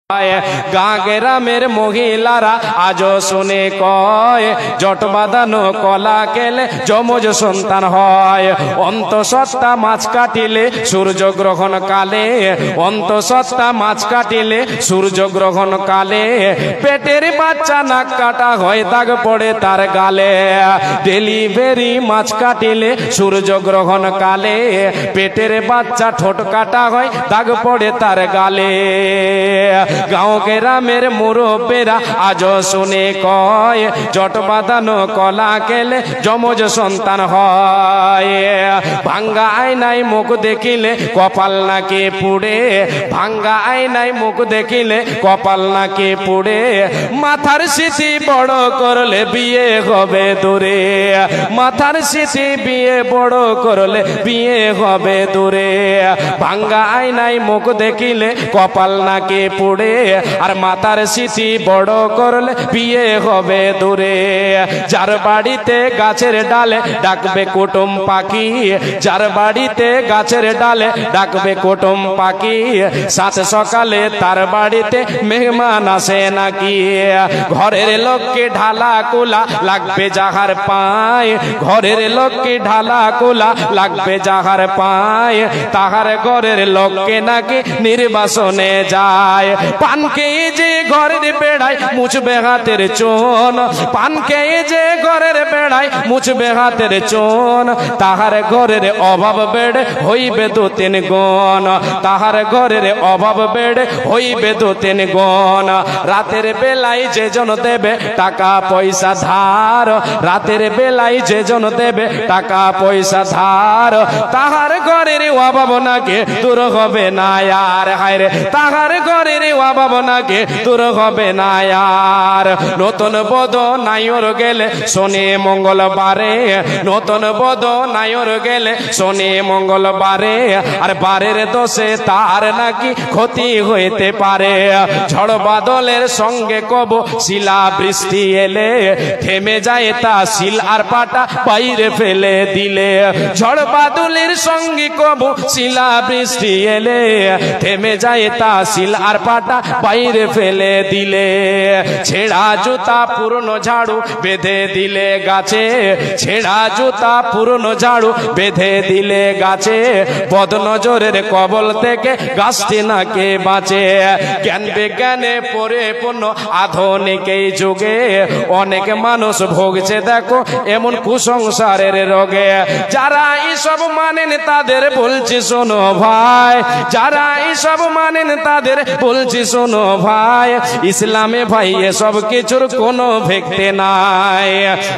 गाँ ग्रामेर महिलारा आजो शुने कय जट बाँधानो कला केले जमज सन्तान हय। अंतसत्ता माछ काटिले सूर्य ग्रहण काले अंतसत्ता माछ काटिले सूर्य ग्रहण काले पेटेर बाच्चा नाक काटा हय दाग पड़े तार गाले। डेलिभारी माछ काटिले सूर्य ग्रहण काले पेटेर बाच्चा ठोट काटा हय दाग पड़े तार गाले। गाँव ग्रामेर मुरब्बीरा आजो शुने कय जट बाँधानो कला केले जमज सन्तान हय। भांगा आयनाय मुख देखिले कपाल नाकी पुड़े भांगा आयनाय मुख देखिले कपाल नाकी पुड़े माथार स्मृति बड़ करले बिये होबे दूरे माथार स्मृति बिये बड़ करले बिये होबे दूरे। भांगा आयनाय मुख देखिले कपाल नाकी पुड़े আর মাতার স্মৃতি বড় করলে বিয়ে হবে দূরে। যার বাড়িতে গাছের ডালে ডাকবে কুটুম পাখি যার বাড়িতে গাছের ডালে ডাকবে কুটুম পাখি সাত সকালে তার বাড়িতে মেহমান আসে নাকি। ঘরের লোককে ঢালা কুলা লাগবে যাহার পায় ঘরের লোককে ঢালা কুলা লাগবে যাহার পায় তাহার ঘরের লোককে নাকি নির্বাসনে যায়। पान के जे घरेर बेड़ाय मुछबे हाथेर चोन पान के जे घरेर बेड़ाय मुछबे हाथेर चोन ताहार घरेर अभाव बेड़े हইবে दो तीन गुण ताहार घरेर अभाव बेड़े हইবে दो तीन गुण। रातेर बेलाय जे जन देबे टाका पयसा धार रातेर बेलाय जे जन देबे टाका पयसा धार ताहार घरेर अभाव नाকি दूर হবে না আর হায়রে ताहार घरेर अभाव नाকি दूर হবে না আর। নতুন বধূ নাইর গেলে শনি মঙ্গলবারে নতুন বধূ নাইর গেলে শনি মঙ্গলবারে আর বারের দোষে তার নাকি ক্ষতি হইতে পারে। ঝড় বাদলের সঙ্গে কব শিলা বৃষ্টি এলে থেমে যায় তা শিল আর পাটা বাইরে ফেলে দিলে। ঝড় বাদলের সঙ্গে কব শিলা বৃষ্টি এলে থেমে যায় তা শিল আর পাটা বাইরে ফেলে দিলে। ছেঁড়া জুতা পুরনো ঝাড়ু বেঁধে দিলে গাছে ছেঁড়া জুতা পুরনো ঝাড়ু বেঁধে দিলে গাছে বদনজরের কবল থেকে গাছটি নাকি বাঁচে। জ্ঞান বিজ্ঞানে পরিপূর্ণ আধুনিক এই যুগে অনেক মানুষ ভুগছে দেখো এমন কুসংসারের রোগে। যারা এসব মানেন তাদের বলছি শোনো ভাই যারা এসব মানেন তাদের বলছি শোনো ভাই ইসলামে ভাই এসব কিছুর কোনো ভিত্তি নাই।